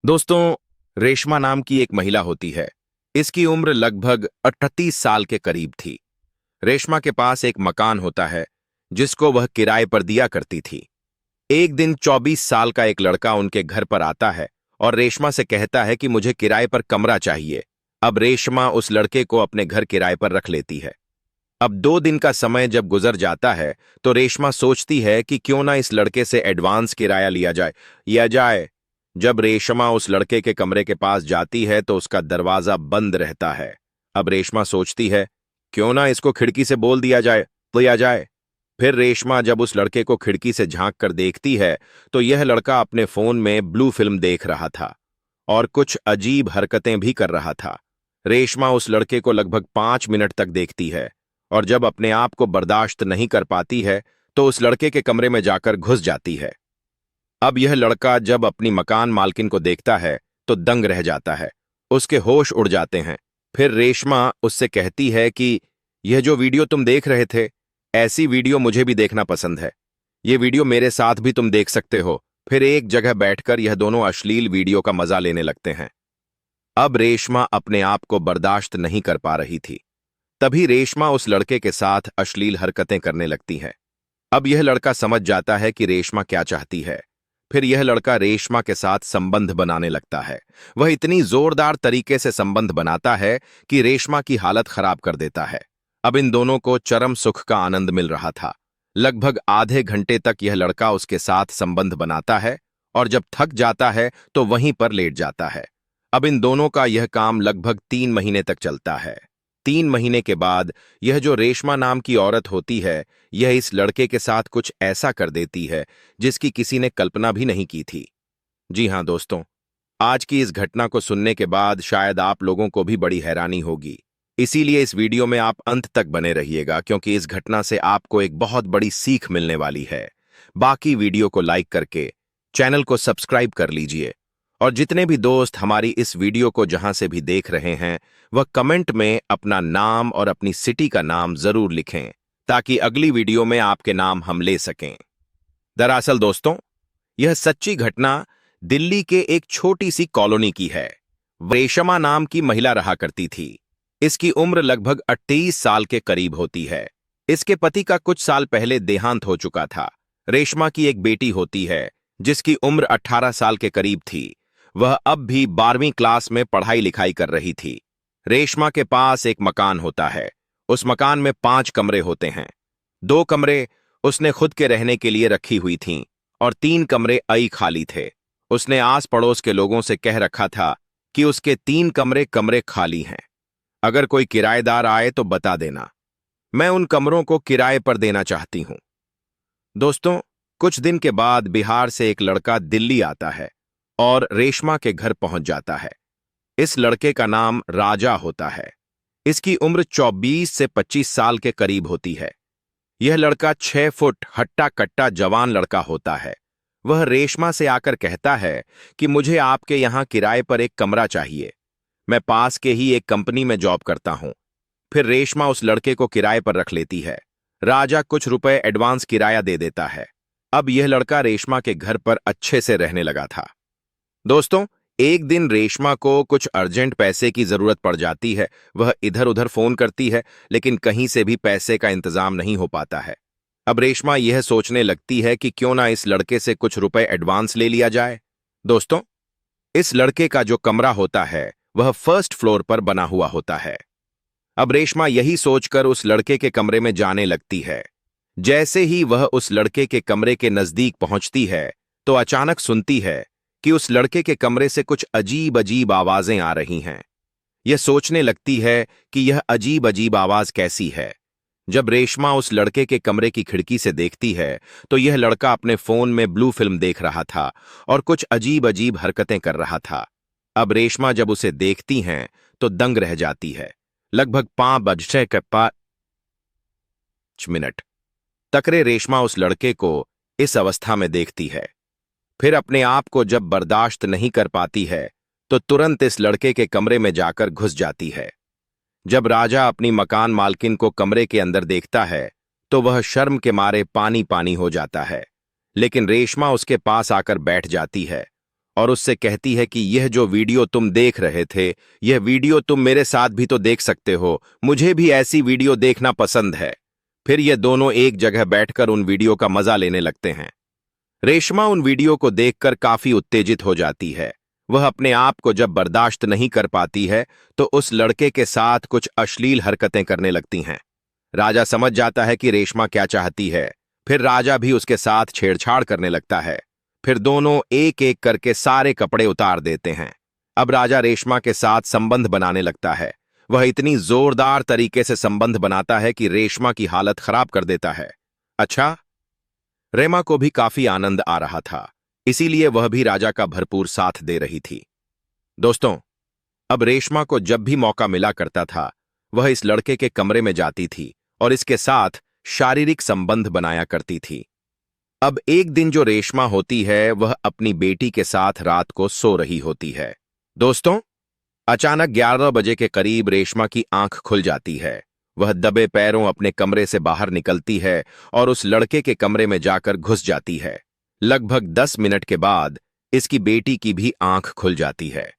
दोस्तों, रेशमा नाम की एक महिला होती है। इसकी उम्र लगभग 38 साल के करीब थी। रेशमा के पास एक मकान होता है जिसको वह किराए पर दिया करती थी। एक दिन 24 साल का एक लड़का उनके घर पर आता है और रेशमा से कहता है कि मुझे किराए पर कमरा चाहिए। अब रेशमा उस लड़के को अपने घर किराए पर रख लेती है। अब 2 दिन का समय जब गुजर जाता है तो रेशमा सोचती है कि क्यों ना इस लड़के से एडवांस किराया लिया जाए। जब रेशमा उस लड़के के कमरे के पास जाती है तो उसका दरवाजा बंद रहता है। अब रेशमा सोचती है क्यों ना इसको खिड़की से बोल दिया जाए। फिर रेशमा जब उस लड़के को खिड़की से झांक कर देखती है तो यह लड़का अपने फोन में ब्लू फिल्म देख रहा था और कुछ अजीब हरकतें भी कर रहा था। रेशमा उस लड़के को लगभग 5 मिनट तक देखती है और जब अपने आप को बर्दाश्त नहीं कर पाती है तो उस लड़के के कमरे में जाकर घुस जाती है। अब यह लड़का जब अपनी मकान मालकिन को देखता है तो दंग रह जाता है। उसके होश उड़ जाते हैं। फिर रेशमा उससे कहती है कि यह जो वीडियो तुम देख रहे थे, ऐसी वीडियो मुझे भी देखना पसंद है। ये वीडियो मेरे साथ भी तुम देख सकते हो। फिर एक जगह बैठकर यह दोनों अश्लील वीडियो का मजा लेने लगते हैं। अब रेशमा अपने आप को बर्दाश्त नहीं कर पा रही थी। तभी रेशमा उस लड़के के साथ अश्लील हरकतें करने लगती है। अब यह लड़का समझ जाता है कि रेशमा क्या चाहती है। फिर यह लड़का रेशमा के साथ संबंध बनाने लगता है। वह इतनी जोरदार तरीके से संबंध बनाता है कि रेशमा की हालत खराब कर देता है। अब इन दोनों को चरम सुख का आनंद मिल रहा था। लगभग आधे घंटे तक यह लड़का उसके साथ संबंध बनाता है और जब थक जाता है तो वहीं पर लेट जाता है। अब इन दोनों का यह काम लगभग 3 महीने तक चलता है। 3 महीने के बाद यह जो रेशमा नाम की औरत होती है, यह इस लड़के के साथ कुछ ऐसा कर देती है जिसकी किसी ने कल्पना भी नहीं की थी। जी हां दोस्तों, आज की इस घटना को सुनने के बाद शायद आप लोगों को भी बड़ी हैरानी होगी। इसीलिए इस वीडियो में आप अंत तक बने रहिएगा क्योंकि इस घटना से आपको एक बहुत बड़ी सीख मिलने वाली है। बाकी वीडियो को लाइक करके चैनल को सब्सक्राइब कर लीजिए और जितने भी दोस्त हमारी इस वीडियो को जहां से भी देख रहे हैं वह कमेंट में अपना नाम और अपनी सिटी का नाम जरूर लिखें ताकि अगली वीडियो में आपके नाम हम ले सकें। दरअसल दोस्तों, यह सच्ची घटना दिल्ली के एक छोटी सी कॉलोनी की है। रेशमा नाम की महिला रहा करती थी। इसकी उम्र लगभग 28 साल के करीब होती है। इसके पति का कुछ साल पहले देहांत हो चुका था। रेशमा की एक बेटी होती है जिसकी उम्र 18 साल के करीब थी। वह अब भी 12वीं क्लास में पढ़ाई लिखाई कर रही थी। रेशमा के पास एक मकान होता है। उस मकान में 5 कमरे होते हैं। 2 कमरे उसने खुद के रहने के लिए रखी हुई थीं और 3 कमरे अई खाली थे। उसने आस पड़ोस के लोगों से कह रखा था कि उसके 3 कमरे कमरे खाली हैं। अगर कोई किराएदार आए तो बता देना। मैं उन कमरों को किराए पर देना चाहती हूं। दोस्तों, कुछ दिन के बाद बिहार से एक लड़का दिल्ली आता है और रेशमा के घर पहुंच जाता है। इस लड़के का नाम राजा होता है। इसकी उम्र 24 से 25 साल के करीब होती है। यह लड़का 6 फुट हट्टा कट्टा जवान लड़का होता है। वह रेशमा से आकर कहता है कि मुझे आपके यहां किराए पर एक कमरा चाहिए। मैं पास के ही एक कंपनी में जॉब करता हूं। फिर रेशमा उस लड़के को किराए पर रख लेती है। राजा कुछ रुपए एडवांस किराया दे देता है। अब यह लड़का रेशमा के घर पर अच्छे से रहने लगा था। दोस्तों, एक दिन रेशमा को कुछ अर्जेंट पैसे की जरूरत पड़ जाती है। वह इधर उधर फोन करती है लेकिन कहीं से भी पैसे का इंतजाम नहीं हो पाता है। अब रेशमा यह सोचने लगती है कि क्यों ना इस लड़के से कुछ रुपए एडवांस ले लिया जाए। दोस्तों, इस लड़के का जो कमरा होता है वह फर्स्ट फ्लोर पर बना हुआ होता है। अब रेशमा यही सोचकर उस लड़के के कमरे में जाने लगती है। जैसे ही वह उस लड़के के कमरे के नजदीक पहुंचती है तो अचानक सुनती है कि उस लड़के के कमरे से कुछ अजीब अजीब आवाजें आ रही हैं। यह सोचने लगती है कि यह अजीब अजीब आवाज कैसी है। जब रेशमा उस लड़के के कमरे की खिड़की से देखती है तो यह लड़का अपने फोन में ब्लू फिल्म देख रहा था और कुछ अजीब अजीब हरकतें कर रहा था। अब रेशमा जब उसे देखती हैं तो दंग रह जाती है। लगभग 5:05 तकरे रेशमा उस लड़के को इस अवस्था में देखती है। फिर अपने आप को जब बर्दाश्त नहीं कर पाती है तो तुरंत इस लड़के के कमरे में जाकर घुस जाती है। जब राजा अपनी मकान मालकिन को कमरे के अंदर देखता है तो वह शर्म के मारे पानी पानी हो जाता है। लेकिन रेशमा उसके पास आकर बैठ जाती है और उससे कहती है कि यह जो वीडियो तुम देख रहे थे, यह वीडियो तुम मेरे साथ भी तो देख सकते हो, मुझे भी ऐसी वीडियो देखना पसंद है। फिर ये दोनों एक जगह बैठकर उन वीडियो का मजा लेने लगते हैं। रेशमा उन वीडियो को देखकर काफी उत्तेजित हो जाती है। वह अपने आप को जब बर्दाश्त नहीं कर पाती है तो उस लड़के के साथ कुछ अश्लील हरकतें करने लगती हैं। राजा समझ जाता है कि रेशमा क्या चाहती है। फिर राजा भी उसके साथ छेड़छाड़ करने लगता है। फिर दोनों एक एक करके सारे कपड़े उतार देते हैं। अब राजा रेशमा के साथ संबंध बनाने लगता है। वह इतनी जोरदार तरीके से संबंध बनाता है कि रेशमा की हालत खराब कर देता है। अच्छा, रेमा को भी काफी आनंद आ रहा था, इसीलिए वह भी राजा का भरपूर साथ दे रही थी। दोस्तों, अब रेशमा को जब भी मौका मिला करता था, वह इस लड़के के कमरे में जाती थी और इसके साथ शारीरिक संबंध बनाया करती थी। अब एक दिन जो रेशमा होती है, वह अपनी बेटी के साथ रात को सो रही होती है। दोस्तों, अचानक 11 बजे के करीब रेशमा की आंख खुल जाती है। वह दबे पैरों अपने कमरे से बाहर निकलती है और उस लड़के के कमरे में जाकर घुस जाती है। लगभग 10 मिनट के बाद इसकी बेटी की भी आंख खुल जाती है।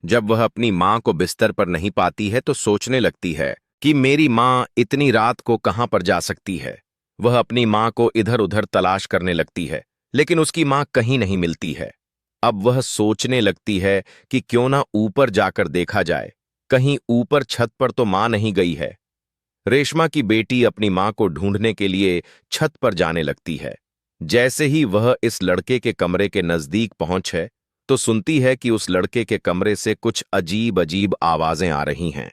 जब वह अपनी मां को बिस्तर पर नहीं पाती है तो सोचने लगती है कि मेरी मां इतनी रात को कहां पर जा सकती है। वह अपनी मां को इधर उधर तलाश करने लगती है, लेकिन उसकी मां कहीं नहीं मिलती है। अब वह सोचने लगती है कि क्यों ना ऊपर जाकर देखा जाए, कहीं ऊपर छत पर तो मां नहीं गई है। रेशमा की बेटी अपनी मां को ढूंढने के लिए छत पर जाने लगती है। जैसे ही वह इस लड़के के कमरे के नजदीक पहुंचे तो सुनती है कि उस लड़के के कमरे से कुछ अजीब अजीब आवाजें आ रही हैं।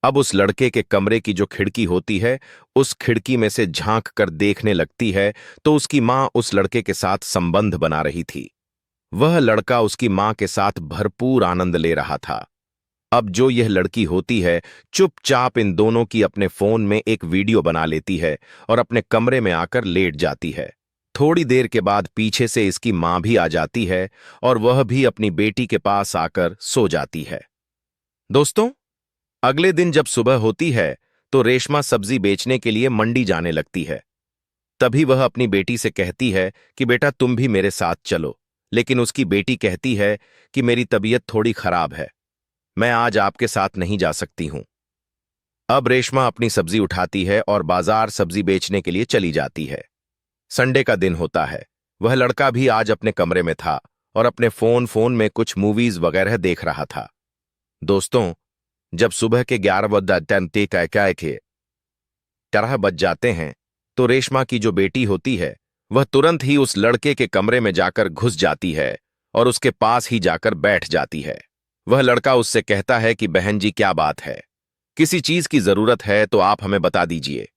अब उस लड़के के कमरे की जो खिड़की होती है, उस खिड़की में से झांक कर देखने लगती है तो उसकी मां उस लड़के के साथ संबंध बना रही थी। वह लड़का उसकी मां के साथ भरपूर आनंद ले रहा था। अब जो यह लड़की होती है, चुपचाप इन दोनों की अपने फोन में एक वीडियो बना लेती है और अपने कमरे में आकर लेट जाती है। थोड़ी देर के बाद पीछे से इसकी मां भी आ जाती है और वह भी अपनी बेटी के पास आकर सो जाती है। दोस्तों, अगले दिन जब सुबह होती है तो रेशमा सब्जी बेचने के लिए मंडी जाने लगती है। तभी वह अपनी बेटी से कहती है कि बेटा तुम भी मेरे साथ चलो, लेकिन उसकी बेटी कहती है कि मेरी तबीयत थोड़ी खराब है, मैं आज आपके साथ नहीं जा सकती हूं। अब रेशमा अपनी सब्जी उठाती है और बाजार सब्जी बेचने के लिए चली जाती है। संडे का दिन होता है। वह लड़का भी आज अपने कमरे में था और अपने फोन में कुछ मूवीज वगैरह देख रहा था। दोस्तों, जब सुबह के 11 बज जाते हैं तो रेशमा की जो बेटी होती है, वह तुरंत ही उस लड़के के कमरे में जाकर घुस जाती है और उसके पास ही जाकर बैठ जाती है। वह लड़का उससे कहता है कि बहन जी, क्या बात है, किसी चीज की जरूरत है तो आप हमें बता दीजिए।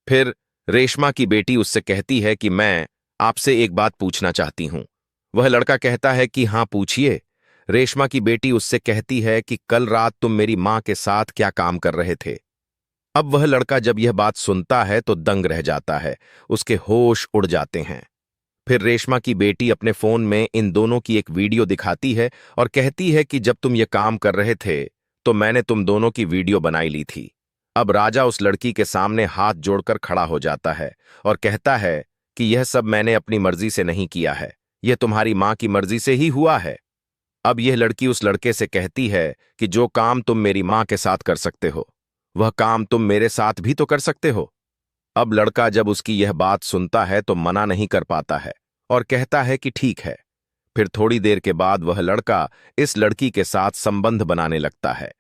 फिर रेशमा की बेटी उससे कहती है कि मैं आपसे एक बात पूछना चाहती हूं। वह लड़का कहता है कि हां पूछिए। रेशमा की बेटी उससे कहती है कि कल रात तुम मेरी मां के साथ क्या काम कर रहे थे। अब वह लड़का जब यह बात सुनता है तो दंग रह जाता है, उसके होश उड़ जाते हैं। फिर रेशमा की बेटी अपने फोन में इन दोनों की एक वीडियो दिखाती है और कहती है कि जब तुम ये काम कर रहे थे तो मैंने तुम दोनों की वीडियो बनाई ली थी। अब राजा उस लड़की के सामने हाथ जोड़कर खड़ा हो जाता है और कहता है कि यह सब मैंने अपनी मर्जी से नहीं किया है, यह तुम्हारी मां की मर्जी से ही हुआ है। अब यह लड़की उस लड़के से कहती है कि जो काम तुम मेरी मां के साथ कर सकते हो, वह काम तुम मेरे साथ भी तो कर सकते हो। अब लड़का जब उसकी यह बात सुनता है तो मना नहीं कर पाता है और कहता है कि ठीक है। फिर थोड़ी देर के बाद वह लड़का इस लड़की के साथ संबंध बनाने लगता है।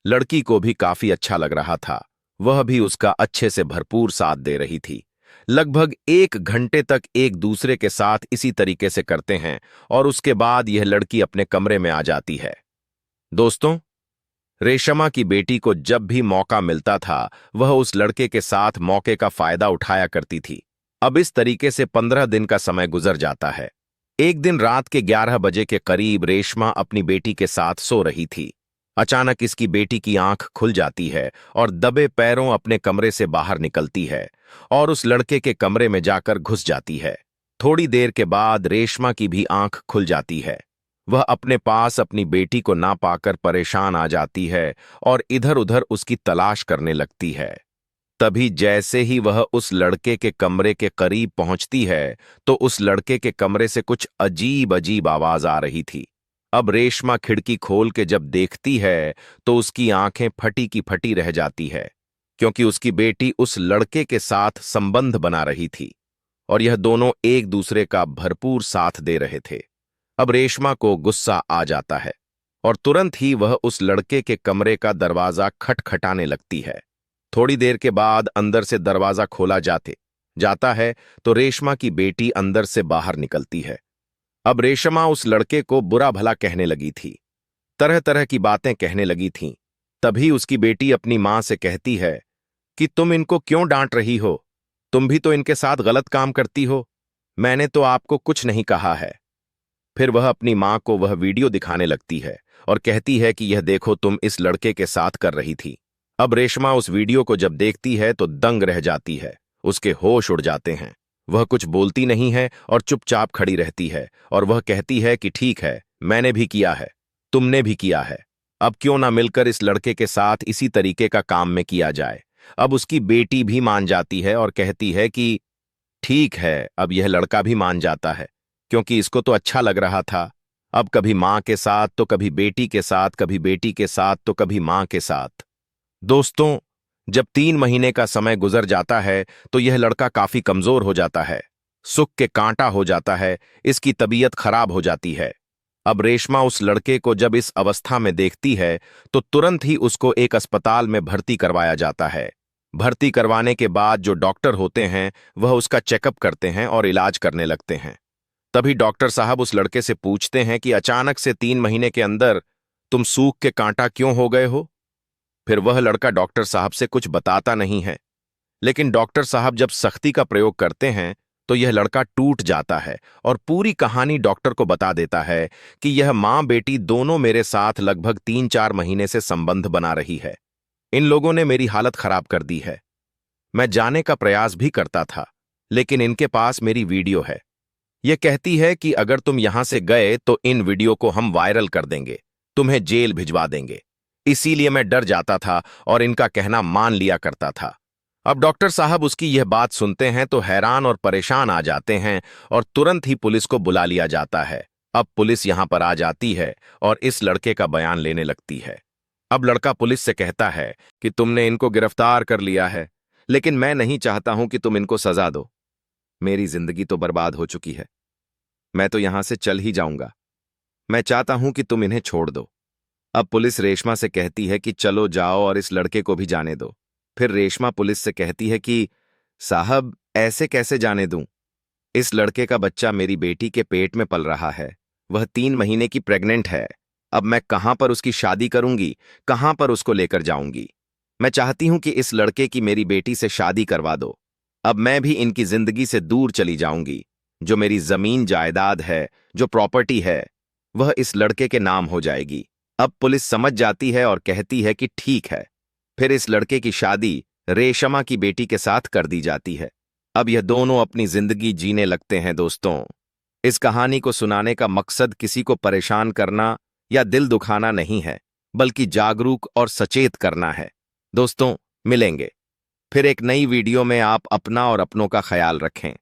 लड़की को भी काफी अच्छा लग रहा था, वह भी उसका अच्छे से भरपूर साथ दे रही थी। लगभग 1 घंटे तक एक दूसरे के साथ इसी तरीके से करते हैं और उसके बाद यह लड़की अपने कमरे में आ जाती है। दोस्तों, रेशमा की बेटी को जब भी मौका मिलता था, वह उस लड़के के साथ मौके का फायदा उठाया करती थी। अब इस तरीके से 15 दिन का समय गुजर जाता है। एक दिन रात के 11 बजे के करीब रेशमा अपनी बेटी के साथ सो रही थी। अचानक इसकी बेटी की आंख खुल जाती है और दबे पैरों अपने कमरे से बाहर निकलती है और उस लड़के के कमरे में जाकर घुस जाती है। थोड़ी देर के बाद रेशमा की भी आंख खुल जाती है। वह अपने पास अपनी बेटी को ना पाकर परेशान आ जाती है और इधर उधर उसकी तलाश करने लगती है। तभी जैसे ही वह उस लड़के के कमरे के करीब पहुंचती है तो उस लड़के के कमरे से कुछ अजीब अजीब आवाज आ रही थी। अब रेशमा खिड़की खोल के जब देखती है तो उसकी आंखें फटी की फटी रह जाती है, क्योंकि उसकी बेटी उस लड़के के साथ संबंध बना रही थी और यह दोनों एक दूसरे का भरपूर साथ दे रहे थे। अब रेशमा को गुस्सा आ जाता है और तुरंत ही वह उस लड़के के कमरे का दरवाजा खटखटाने लगती है। थोड़ी देर के बाद अंदर से दरवाजा खोला जाता है तो रेशमा की बेटी अंदर से बाहर निकलती है। अब रेशमा उस लड़के को बुरा भला कहने लगी थी, तरह तरह की बातें कहने लगी थीं। तभी उसकी बेटी अपनी मां से कहती है कि तुम इनको क्यों डांट रही हो? तुम भी तो इनके साथ गलत काम करती हो। मैंने तो आपको कुछ नहीं कहा है। फिर वह अपनी मां को वह वीडियो दिखाने लगती है और कहती है कि यह देखो, तुम इस लड़के के साथ कर रही थी। अब रेशमा उस वीडियो को जब देखती है तो दंग रह जाती है, उसके होश उड़ जाते हैं। वह कुछ बोलती नहीं है और चुपचाप खड़ी रहती है और वह कहती है कि ठीक है, मैंने भी किया है, तुमने भी किया है। अब क्यों ना मिलकर इस लड़के के साथ इसी तरीके का काम में किया जाए। अब उसकी बेटी भी मान जाती है और कहती है कि ठीक है। अब यह लड़का भी मान जाता है, क्योंकि इसको तो अच्छा लग रहा था। अब कभी मां के साथ तो कभी बेटी के साथ, कभी बेटी के साथ तो कभी मां के साथ। दोस्तों, जब 3 महीने का समय गुजर जाता है तो यह लड़का काफी कमजोर हो जाता है, सुख के कांटा हो जाता है, इसकी तबीयत खराब हो जाती है। अब रेशमा उस लड़के को जब इस अवस्था में देखती है तो तुरंत ही उसको एक अस्पताल में भर्ती करवाया जाता है। भर्ती करवाने के बाद जो डॉक्टर होते हैं वह उसका चेकअप करते हैं और इलाज करने लगते हैं। तभी डॉक्टर साहब उस लड़के से पूछते हैं कि अचानक से 3 महीने के अंदर तुम सूख के कांटा क्यों हो गए हो? फिर वह लड़का डॉक्टर साहब से कुछ बताता नहीं है, लेकिन डॉक्टर साहब जब सख्ती का प्रयोग करते हैं तो यह लड़का टूट जाता है और पूरी कहानी डॉक्टर को बता देता है कि यह मां बेटी दोनों मेरे साथ लगभग 3-4 महीने से संबंध बना रही है। इन लोगों ने मेरी हालत खराब कर दी है। मैं जाने का प्रयास भी करता था, लेकिन इनके पास मेरी वीडियो है। यह कहती है कि अगर तुम यहां से गए तो इन वीडियो को हम वायरल कर देंगे, तुम्हें जेल भिजवा देंगे। इसीलिए मैं डर जाता था और इनका कहना मान लिया करता था। अब डॉक्टर साहब उसकी यह बात सुनते हैं तो हैरान और परेशान आ जाते हैं और तुरंत ही पुलिस को बुला लिया जाता है। अब पुलिस यहां पर आ जाती है और इस लड़के का बयान लेने लगती है। अब लड़का पुलिस से कहता है कि तुमने इनको गिरफ्तार कर लिया है, लेकिन मैं नहीं चाहता हूं कि तुम इनको सजा दो। मेरी जिंदगी तो बर्बाद हो चुकी है, मैं तो यहां से चल ही जाऊंगा। मैं चाहता हूं कि तुम इन्हें छोड़ दो। अब पुलिस रेशमा से कहती है कि चलो जाओ और इस लड़के को भी जाने दो। फिर रेशमा पुलिस से कहती है कि साहब, ऐसे कैसे जाने दूं? इस लड़के का बच्चा मेरी बेटी के पेट में पल रहा है, वह 3 महीने की प्रेग्नेंट है। अब मैं कहां पर उसकी शादी करूंगी, कहां पर उसको लेकर जाऊंगी? मैं चाहती हूं कि इस लड़के की मेरी बेटी से शादी करवा दो। अब मैं भी इनकी जिंदगी से दूर चली जाऊंगी। जो मेरी जमीन जायदाद है, जो प्रॉपर्टी है, वह इस लड़के के नाम हो जाएगी। अब पुलिस समझ जाती है और कहती है कि ठीक है। फिर इस लड़के की शादी रेशमा की बेटी के साथ कर दी जाती है। अब यह दोनों अपनी जिंदगी जीने लगते हैं। दोस्तों, इस कहानी को सुनाने का मकसद किसी को परेशान करना या दिल दुखाना नहीं है, बल्कि जागरूक और सचेत करना है। दोस्तों, मिलेंगे फिर एक नई वीडियो में। आप अपना और अपनों का ख्याल रखें।